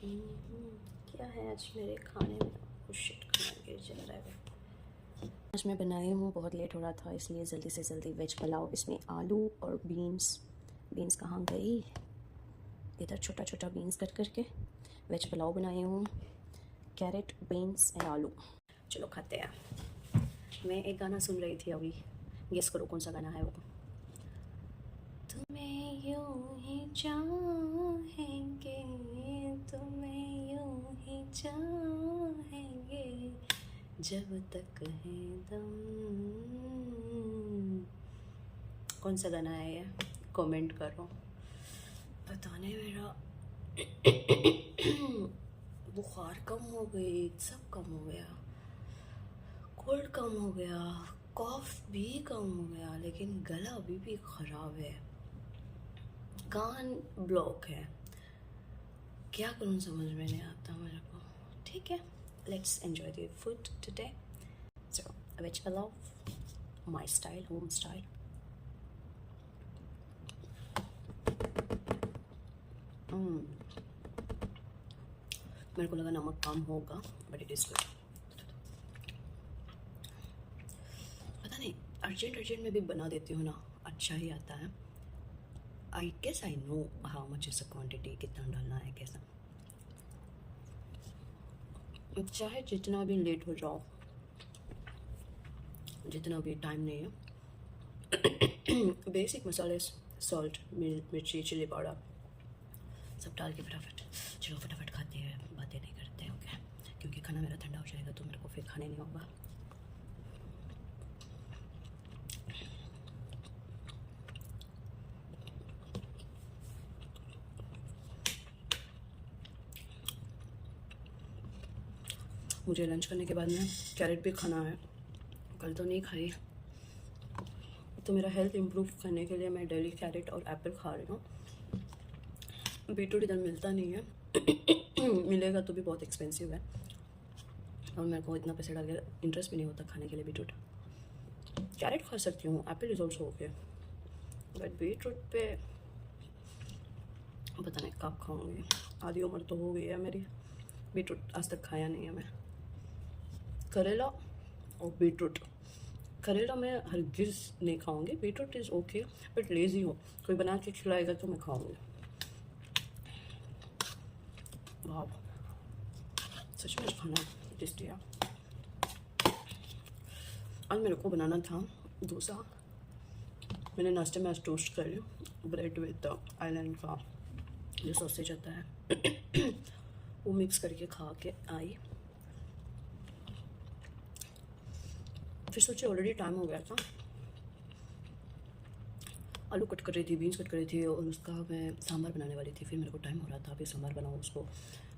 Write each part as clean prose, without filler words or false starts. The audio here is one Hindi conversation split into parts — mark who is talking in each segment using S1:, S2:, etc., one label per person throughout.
S1: क्या है आज मेरे खाने में? कुछ शिट खाना गिर जा रहा है। आज मैं बनाई हूँ, बहुत लेट हो रहा था इसलिए जल्दी से जल्दी वेज पुलाव। इसमें आलू और बीन्स कहाँ गई? इधर छोटा छोटा बीन्स कट करके वेज पुलाव बनाई हूँ। कैरेट, बीन्स एंड आलू। चलो खाते हैं। मैं एक गाना सुन रही थी अभी, गेस करो कौन सा गाना है वो। तुम्हें यूं ही चाहेंगे, तुम्हें यूं ही चाहेंगे जब तक है दम। कौन सा गाना है ये? कमेंट करो। पता नहीं, मेरा बुखार कम हो गई, सब कम हो गया, कोल्ड कम हो गया, कॉफ भी कम हो गया, लेकिन गला अभी भी ख़राब है, कान ब्लॉक है। क्या करूँ समझ में नहीं आता मेरे को। ठीक है, let's enjoy the food today. So veg pulao, my style, home style. मेरे को लगा नमक कम होगा, बट इट इज़ गुड। पता नहीं, अर्जेंट में भी बना देती हूँ ना, अच्छा ही आता है। I guess I know how much is the quantity, कितना डालना है कैसा। चाहे जितना भी लेट हो जाओ, जितना भी टाइम नहीं है, बेसिक मसाले, सॉल्ट, मिर्ची, चिली पाउडर सब डाल के फटाफट, चलो फटाफट खाते हैं, बातें नहीं करते। ओके, क्योंकि खाना मेरा ठंडा हो जाएगा तो मेरे को फिर खाने नहीं होगा। मुझे लंच करने के बाद में कैरेट भी खाना है, कल तो नहीं खाई। तो मेरा हेल्थ इम्प्रूव करने के लिए मैं डेली कैरेट और एप्पल खा रही हूँ। बीटरूट इधर मिलता नहीं है मिलेगा तो भी बहुत एक्सपेंसिव है, और मेरे को इतना पैसे डाल के इंटरेस्ट भी नहीं होता खाने के लिए बीटरूट। कैरेट खा सकती हूँ, Apple is also okay, but beetroot पे पता नहीं कब खाऊंगी। आधी उम्र तो हो गई है मेरी, बीटरूट आज तक खाया नहीं है मैं। करेला और बीटरूट, करेला मैं हरगिज़ नहीं खाऊंगी, beetroot is okay, but lazy हो, कोई बना के खिलाएगा तो मैं खाऊंगी। वाह, सच में खाना टेस्टी है। आज मेरे को बनाना था डोसा। मैंने नाश्ते में आज टोस्ट कर लिया, ब्रेड विद आइलैंड का जो सॉसेज आता है वो मिक्स करके खा के आई। फिर सोचे ऑलरेडी टाइम हो गया था, आलू कट कर रही थी, बीन्स कट कर रही थी, और उसका मैं सांभर बनाने वाली थी। फिर मेरे को टाइम हो रहा था, फिर सांभर बनाऊँ, उसको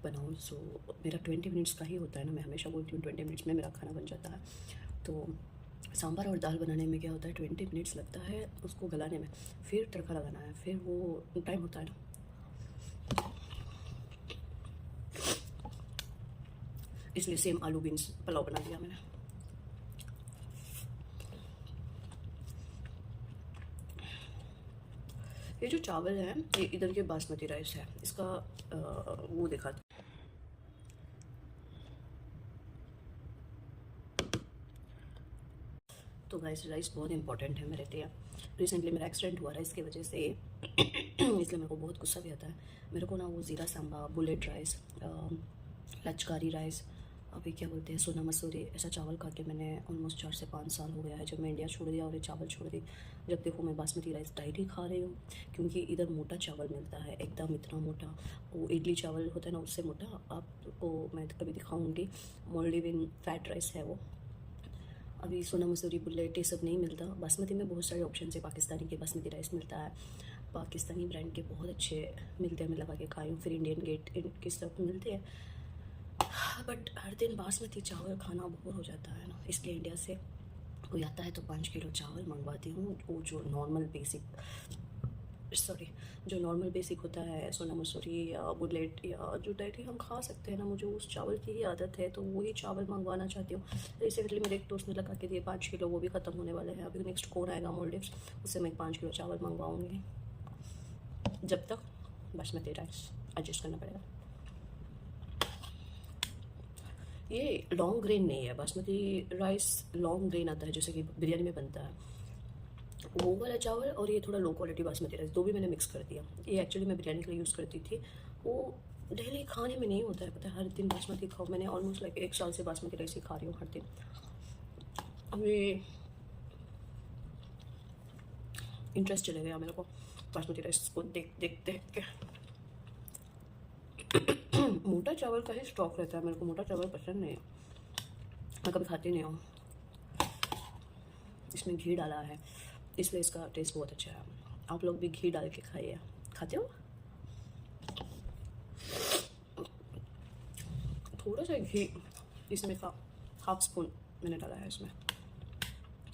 S1: बनाऊँ। सो मेरा 20 मिनट्स का ही होता है ना, मैं हमेशा बोलती हूँ 20 मिनट्स में मेरा खाना बन जाता है। तो सांभर और दाल बनाने में क्या होता है, 20 मिनट्स लगता है उसको गलाने में, फिर तड़का लगाना है, फिर वो टाइम होता है ना। इसलिए सेम आलू बीन्स पुलाव बना दिया मैंने। ये जो चावल है ये इधर के बासमती राइस है, इसका वो देखा था। तो राइस बहुत इंपॉर्टेंट है मेरे लिए। रिसेंटली मेरा एक्सीडेंट हुआ राइस की वजह से इसलिए मेरे को बहुत गुस्सा भी आता है। मेरे को ना वो ज़ीरा सांबा, बुलेट राइस, लचकारी राइस, अभी क्या बोलते हैं, सोना मसूरी, ऐसा चावल खा के मैंने ऑलमोस्ट 4 से 5 साल हो गया है, जब मैं इंडिया छोड़ दिया और ये चावल छोड़ दी। जब देखो मैं बासमती राइस डायरी खा रही हूँ, क्योंकि इधर मोटा चावल मिलता है, एकदम इतना मोटा, वो इडली चावल होता है ना उससे मोटा। आपको मैं कभी दिखाऊँगी, मोल्डिविन फैट राइस है वो। अभी सोना मसूरी, बुलेट ये सब नहीं मिलता। बासमती में बहुत सारे ऑप्शन है, पाकिस्तानी के बासमती राइस मिलता है, पाकिस्तानी ब्रांड के बहुत अच्छे मिलते हैं, मैं लगा के खाई हूँ। फिर इंडियन गेट इनके सब मिलते हैं, बट हर दिन बासमती चावल खाना बोर हो जाता है ना, इसलिए इंडिया से कोई आता है तो 5 किलो चावल मंगवाती हूँ। वो जो नॉर्मल बेसिक होता है, सोना मसूरी या बुलेट या जो डायरी हम खा सकते हैं ना, मुझे उस चावल की ही आदत है, तो वही चावल मंगवाना चाहती हूँ। रिसेंटली मेरे एक दोस्त ने लगा के दिए 5 किलो, वो भी ख़त्म होने वाले हैं। अभी नेक्स्ट कौन आएगा मोल्डिव्स, उससे मैं 5 किलो चावल मंगवाऊँगी। जब तक बासमती राइस एडजस्ट करना पड़ेगा। ये लॉन्ग ग्रेन नहीं है, बासमती राइस लॉन्ग ग्रेन आता है जैसे कि बिरयानी में बनता है वो वाला चावल, और ये थोड़ा लो क्वालिटी बासमती राइस, दो भी मैंने मिक्स कर दिया। ये एक्चुअली मैं बिरयानी के लिए यूज़ करती थी, वो डेली खाने में नहीं होता है, पता है हर दिन बासमती खाओ। मैंने ऑलमोस्ट लाइक 1 साल से बासमती राइस ही खा रही हूँ हर दिन। अभी इंटरेस्ट चले गया मेरे को बासमती राइस को देख के। मोटा चावल का ही स्टॉक रहता है, मेरे को मोटा चावल पसंद नहीं है, मैं कभी खाती नहीं हूँ। इसमें घी डाला है इसलिए इसका टेस्ट बहुत अच्छा है। आप लोग भी घी डाल के खाइए, खाते हो? थोड़ा सा घी इसमें का हाफ स्पून मैंने डाला है इसमें।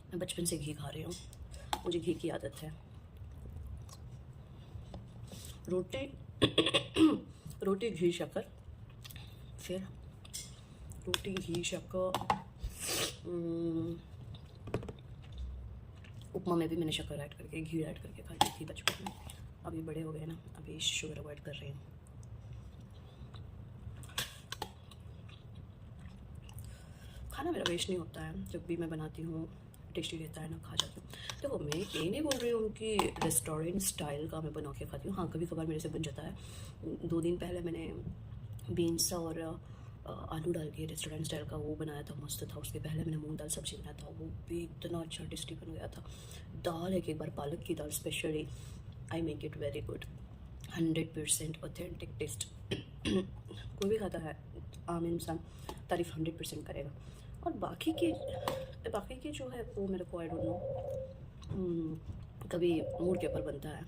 S1: मैं बचपन से घी खा रही हूँ, मुझे घी की आदत है। रोटी रोटी घी शक्कर, फिर रोटी घी शक्कर। उपमा में भी मैंने शक्कर ऐड करके घी ऐड करके खाती थी बचपन में। अभी बड़े हो गए ना, अभी शुगर अवॉइड कर रही हूँ। खाना मेरा वेस्ट नहीं होता है, जब भी मैं बनाती हूँ टेस्टी रहता है ना, खा जाती हूँ। देखो मैं ये नहीं बोल रही हूँ कि रेस्टोरेंट स्टाइल का मैं बना के खाती हूँ, हाँ कभी कभार मेरे से बन जाता है। 2 दिन पहले मैंने बीन्स और आलू डाल के रेस्टोरेंट स्टाइल का वो बनाया था, मस्त था। उसके पहले मैंने मूंग दाल सब्जी बनाया था, वो भी इतना अच्छा टेस्टी बन गया था। दाल एक बार पालक की दाल specially, I make it very good, 100% authentic taste. कोई भी खाता है आम इंसान तारीफ 100% करेगा। और बाकी की जो है वो मेरे को आई डोंट नो, कभी मूड के ऊपर बनता है।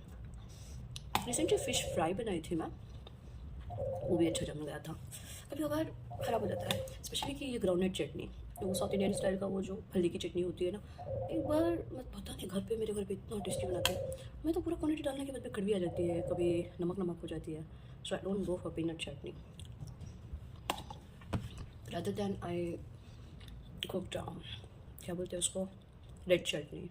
S1: रिसेंटली फ़िश फ्राई बनाई थी मैं, वो भी अच्छा जम गया था। कभी कभार ख़राब हो जाता है, स्पेशली कि ये ग्राउंडनट चटनी, वो साउथ इंडियन स्टाइल का वो जो हल्दी की चटनी होती है ना, एक बार मैं पता नहीं मेरे घर पे इतना टेस्टी बनाते हैं, मैं तो पूरा क्वांटिटी डालने के बाद में कड़वी आ जाती है, कभी नमक हो जाती है। So I don't go for peanut chutney, rather than I cooked क्या बोलते हैं उसको, रेड चटनी।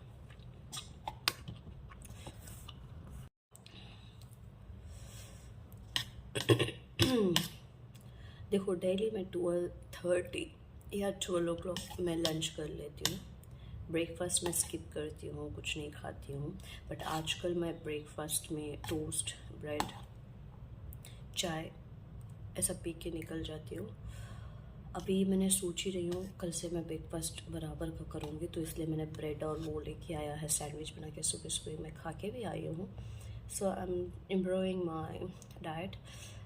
S1: देखो डेली मैं 12:30 या 12 o'clock मैं लंच कर लेती हूँ। ब्रेकफास्ट मैं स्किप करती हूँ, कुछ नहीं खाती हूँ। बट आजकल मैं ब्रेकफास्ट में टोस्ट, ब्रेड, चाय ऐसा पी के निकल जाती हूँ। अभी मैंने सोच ही रही हूँ कल से मैं ब्रेकफास्ट बराबर का करूँगी, तो इसलिए मैंने ब्रेड और वो लेके आया है, सैंडविच बना के सुबह मैं खा के भी आई हूँ। So I am improving my diet.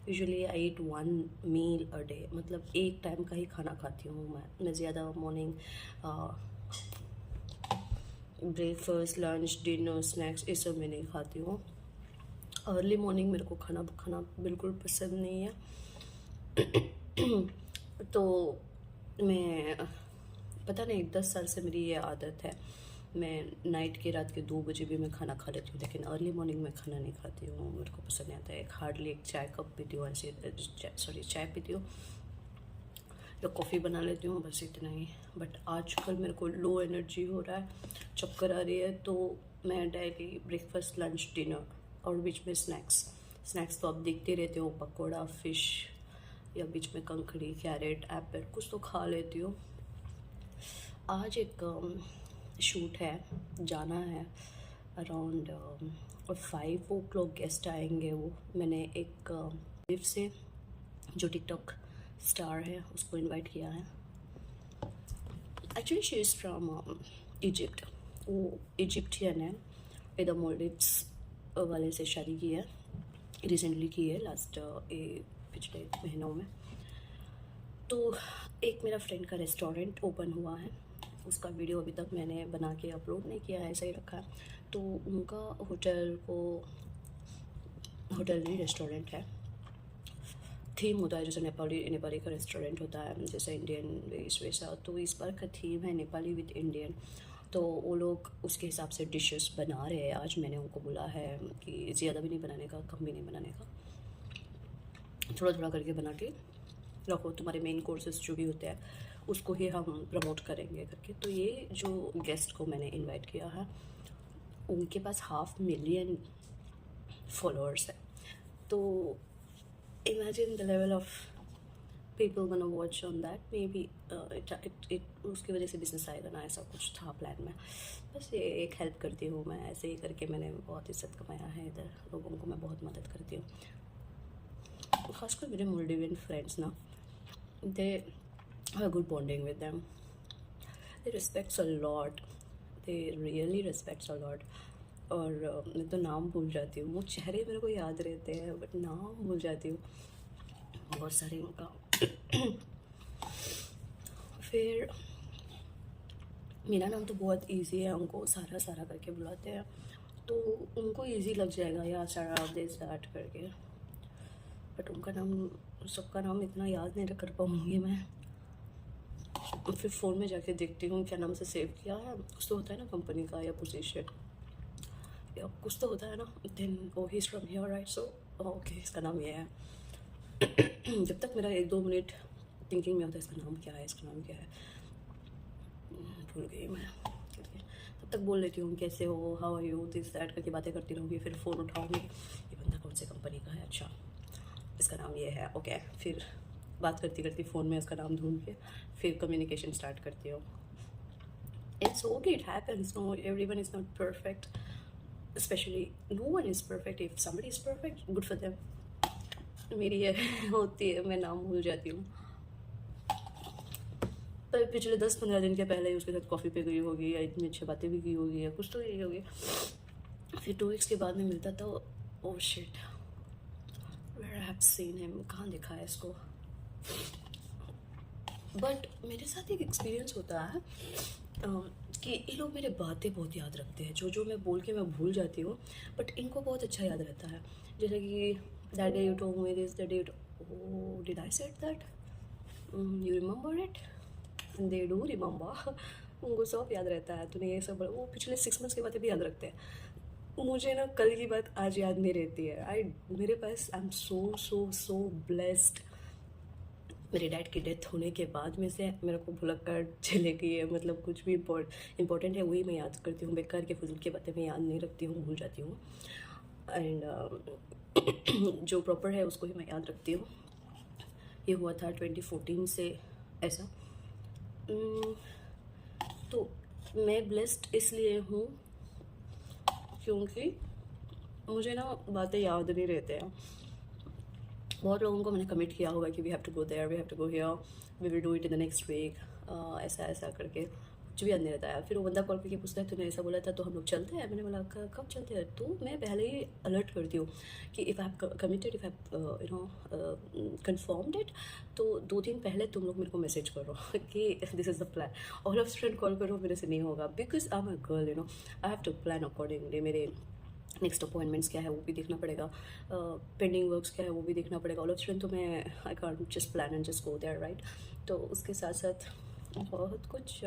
S1: Usually I eat 1 meal a day, मतलब एक टाइम का ही खाना खाती हूँ मैं ज़्यादा morning breakfast, lunch, dinner, snacks ये सब मैं नहीं खाती हूँ। अर्ली मॉर्निंग मेरे को खाना बिल्कुल पसंद नहीं है। तो मैं पता नहीं 10 साल से मेरी ये आदत है, मैं नाइट के रात के 2 बजे भी मैं खाना खा लेती हूँ, लेकिन अर्ली मॉर्निंग में खाना नहीं खाती हूँ, मेरे को पसंद नहीं आता है। हार्डली एक चाय कप पीती हूँ, ऐसे चाय पीती हूँ या कॉफ़ी बना लेती हूँ, बस इतना ही। बट आजकल मेरे को लो एनर्जी हो रहा है, चक्कर आ रही है, तो मैं डेली ब्रेकफास्ट, लंच, डिनर और बीच में स्नैक्स तो आप देखते रहते हो, पकौड़ा, फ़िश या बीच में कंकड़ी, कैरेट, एप्पल कुछ तो खा लेती हूँ। आज एक शूट है, जाना है, अराउंड 5 o'clock गेस्ट आएंगे। वो मैंने एक लिव से जो टिकटॉक स्टार है उसको इनवाइट किया है। Actually she is from Egypt, वो इजिप्टियन है, इधर मोल्डिव्स वाले से शादी की है, रिसेंटली की है, लास्ट पिछले महीनों में। तो एक मेरा फ्रेंड का रेस्टोरेंट ओपन हुआ है, उसका वीडियो अभी तक मैंने बना के अपलोड नहीं किया है, ऐसा ही रखा है। तो उनका होटल नहीं रेस्टोरेंट है, थीम होता है जैसे नेपाली का रेस्टोरेंट होता है, जैसे इंडियन वैसा। तो इस बार का थीम है नेपाली विद इंडियन, तो वो लोग उसके हिसाब से डिशेस बना रहे हैं। आज मैंने उनको बोला है कि ज़्यादा भी नहीं बनाने का, कम भी नहीं बनाने का, थोड़ा करके बना के रखो, तुम्हारे मेन कोर्सेज जो भी होते हैं उसको ही हम प्रमोट करेंगे करके। तो ये जो गेस्ट को मैंने इनवाइट किया है उनके पास 500,000 फॉलोअर्स है, तो imagine the level of people gonna watch on that maybe it उसकी वजह से बिजनेस आएगा ना, ऐसा कुछ था प्लान में। बस ये एक हेल्प करती हूँ मैं, ऐसे ही करके मैंने बहुत इज्जत कमाया है इधर, लोगों को मैं बहुत मदद करती हूँ। खासकर मेरे मोल्डिवियन फ्रेंड्स ना, they have good bonding with them, they respects a lot, they really respects a lot. और मैं तो नाम भूल जाती हूँ, वो चेहरे मेरे को याद रहते हैं बट नाम भूल जाती हूँ बहुत सारे उनका। फिर मेरा नाम तो बहुत इजी है, उनको सारा सारा करके बुलाते हैं तो उनको इजी लग जाएगा या सारा दे स्टार्ट करके, बट उनका नाम, सबका नाम इतना याद नहीं कर पाऊँगी मैं। फिर फ़ोन में जाके देखती हूँ क्या नाम से सेव किया है, कुछ तो होता है ना कंपनी का या पोजीशन या कुछ तो होता है ना, then oh he is from here right, so okay इसका नाम ये है। जब तक मेरा 1-2 मिनट थिंकिंग में होता है इसका नाम क्या है, इसका नाम क्या है, भूल गई मैं, तब तक बोल लेती हूँ कैसे हो, how are you, this that करके बातें करती रहूँगी। फिर फ़ोन उठाऊँगी, ये बंदा कौन से कंपनी का है, अच्छा इसका नाम ये है, ओके। फिर बात करती करती फ़ोन में उसका नाम ढूंढ के फिर कम्युनिकेशन स्टार्ट करती हूँ। It's okay, it happens, no everyone is not perfect, specially no one is perfect, if somebody is perfect good for them. मेरी ये होती है, मैं नाम भूल जाती हूँ। पर पिछले 10-15 दिन के पहले ही उसके साथ कॉफ़ी पे गई होगी या इतनी अच्छी बातें भी की होगी या कुछ तो की होगी। फिर 2 वीक्स के बाद में मिलता था, oh shit where I have seen him, कहाँ देखा है इसको। बट मेरे साथ एक एक्सपीरियंस होता है कि ये लोग मेरे बातें बहुत याद रखते हैं, जो जो मैं बोल के मैं भूल जाती हूँ बट इनको बहुत अच्छा याद रहता है। जैसे कि that day you told me this, that day oh did I said that, you remember it, they do remember. उनको सब याद रहता है, तूने ये सब, वो पिछले 6 मंथ्स की बातें भी याद रखते हैं। मुझे ना कल की बात आज याद नहीं रहती है। मेरे पास आई एम सो ब्लेस्ड। मेरे डैड की डेथ होने के बाद में से मेरे को भुलक्कड़ चले गई है, मतलब कुछ भी इम्पोर्टेंट है वही मैं याद करती हूँ, बेकार के फजूल की बातें मैं याद नहीं रखती हूँ, भूल जाती हूँ। एंड जो प्रॉपर है उसको ही मैं याद रखती हूँ। ये हुआ था 2014 से ऐसा। तो मैं ब्लेस्ड इसलिए हूँ क्योंकि मुझे ना बातें याद नहीं रहते हैं। बहुत लोगों को मैंने कमिट किया होगा कि we have to go there, we have to go here, we will do it in the next week, ऐसा ऐसा करके कुछ भी याद नहीं रहता है। फिर वो बंदा कॉल करके पूछता है तूने ऐसा बोला था तो हम लोग चलते हैं। मैंने बोला कब चलते हैं, तो मैं पहले ही अलर्ट करती हूँ कि if I have committed, if I you know confirmed it, तो 2 दिन पहले तुम लोग मेरे को मैसेज करो कि this is the plan. All of student call करो, मेरे से नहीं होगा, because I am a girl, you know I have to plan accordingly. मेरे नेक्स्ट अपॉइंटमेंट्स क्या है वो भी देखना पड़ेगा, पेंडिंग वर्क्स क्या है वो भी देखना पड़ेगा। ऑल ऑफ स्टूडेंट तो मैं I can't just plan and just go there right. तो उसके साथ साथ बहुत कुछ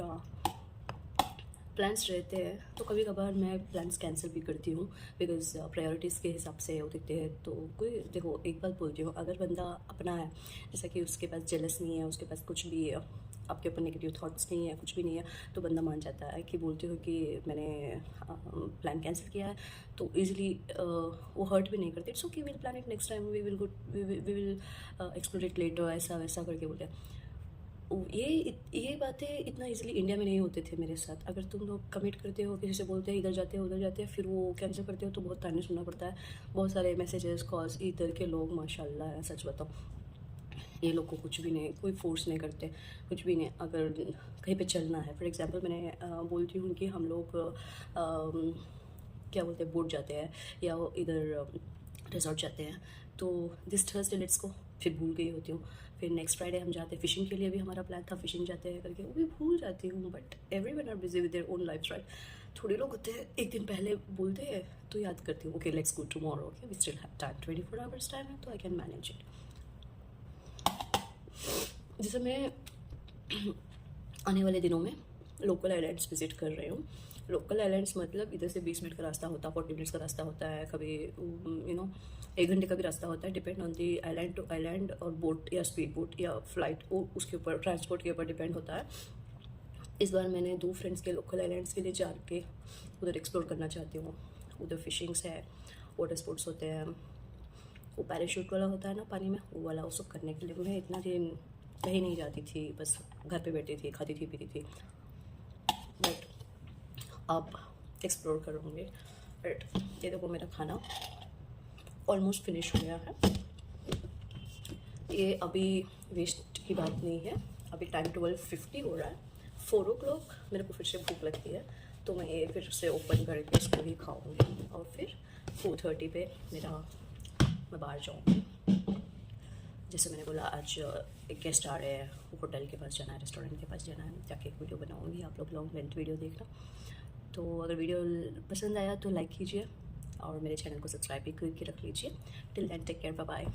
S1: प्लान्स रहते हैं, तो कभी कभार मैं प्लान्स कैंसिल भी करती हूँ बिकॉज प्रायोरिटीज़ के हिसाब से वो दिखते हैं। तो कोई देखो, एक बात बोलती हूँ, अगर बंदा अपना है, जैसा कि उसके पास जेलस नहीं है, उसके पास कुछ भी आपके ऊपर नेगेटिव थॉट्स नहीं है, कुछ भी नहीं है, तो बंदा मान जाता है। कि बोलती हूँ कि मैंने प्लान कैंसिल किया है, तो ईजिली वो हर्ट भी नहीं करते। It's okay, will plan it next time, we will explore it later, ऐसा वैसा करके बोलते हैं। ये बातें इतना इजीली इंडिया में नहीं होते थे मेरे साथ। अगर तुम लोग कमिट करते हो, किसी से बोलते हैं इधर जाते हो उधर जाते हैं, फिर वो कैंसिल करते हो, तो बहुत ताने सुनना पड़ता है। बहुत सारे मैसेजेस कॉल्स, इधर के लोग माशाल्लाह है, सच बताओ ये लोग को कुछ भी नहीं, कोई फोर्स नहीं करते, कुछ भी नहीं। अगर कहीं पे चलना है, फॉर एग्जांपल मैंने बोलती हूँ कि हम लोग क्या बोलते हैं, बोट जाते हैं या वो इधर रिजॉर्ट जाते हैं, तो दिस थर्सडे लेट्स को, फिर भूल गई होती हूँ। फिर नेक्स्ट फ्राइडे हम जाते हैं फिशिंग के लिए, भी हमारा प्लान था फिशिंग जाते हैं करके, वो भी भूल जाती हूँ। But everyone are busy with their own life right. थोड़े लोग होते हैं एक दिन पहले बोलते हैं तो याद करती हूँ, okay let's go tomorrow, okay we still have time, 24 hours time है तो आई कैन मैनेज इट। जैसे मैं आने वाले दिनों में लोकल आइलैंड्स विजिट कर रही हूँ। लोकल आइलैंड्स मतलब इधर से 20 मिनट का रास्ता होता है, 40 मिनट्स का रास्ता होता है, कभी यू नो 1 घंटे का भी रास्ता होता है, depend on the island to island, और बोट या स्पीड बोट या फ्लाइट, वो उसके ऊपर ट्रांसपोर्ट के ऊपर डिपेंड होता है। इस बार मैंने 2 फ्रेंड्स के लोकल आइलैंड्स के लिए जा के उधर एक्सप्लोर करना चाहती हूँ। उधर फिशिंग्स है, वाटर स्पोर्ट्स होते हैं, वो पैराशूट वाला होता है ना पानी में, वो वाला, वो सब करने के लिए मैं इतना दिन कहीं नहीं जाती थी, बस घर पे बैठती थी, खाती थी, पीती थी। बट अब एक्सप्लोर करूँगी। बट ये देखो मेरा खाना ऑलमोस्ट फिनिश हो गया है। ये अभी वेस्ट की बात नहीं है। अभी टाइम 12:50 हो रहा है। 4 o'clock मेरे को फिर से भूख लगती है, तो मैं ये फिर से ओपन करके इसको ही खाऊंगी और फिर 4:30 पे मैं बाहर जाऊँगी। जैसे मैंने बोला, आज एक गेस्ट आ रहे हैं, होटल के पास जाना है, रेस्टोरेंट के पास जाना है, जाके एक वीडियो बनाऊँगी। आप लोग लॉन्ग लेंथ वीडियो देखना। तो अगर वीडियो पसंद आया तो लाइक कीजिए और मेरे चैनल को सब्सक्राइब भी करके रख लीजिए। Till then take care, bye bye.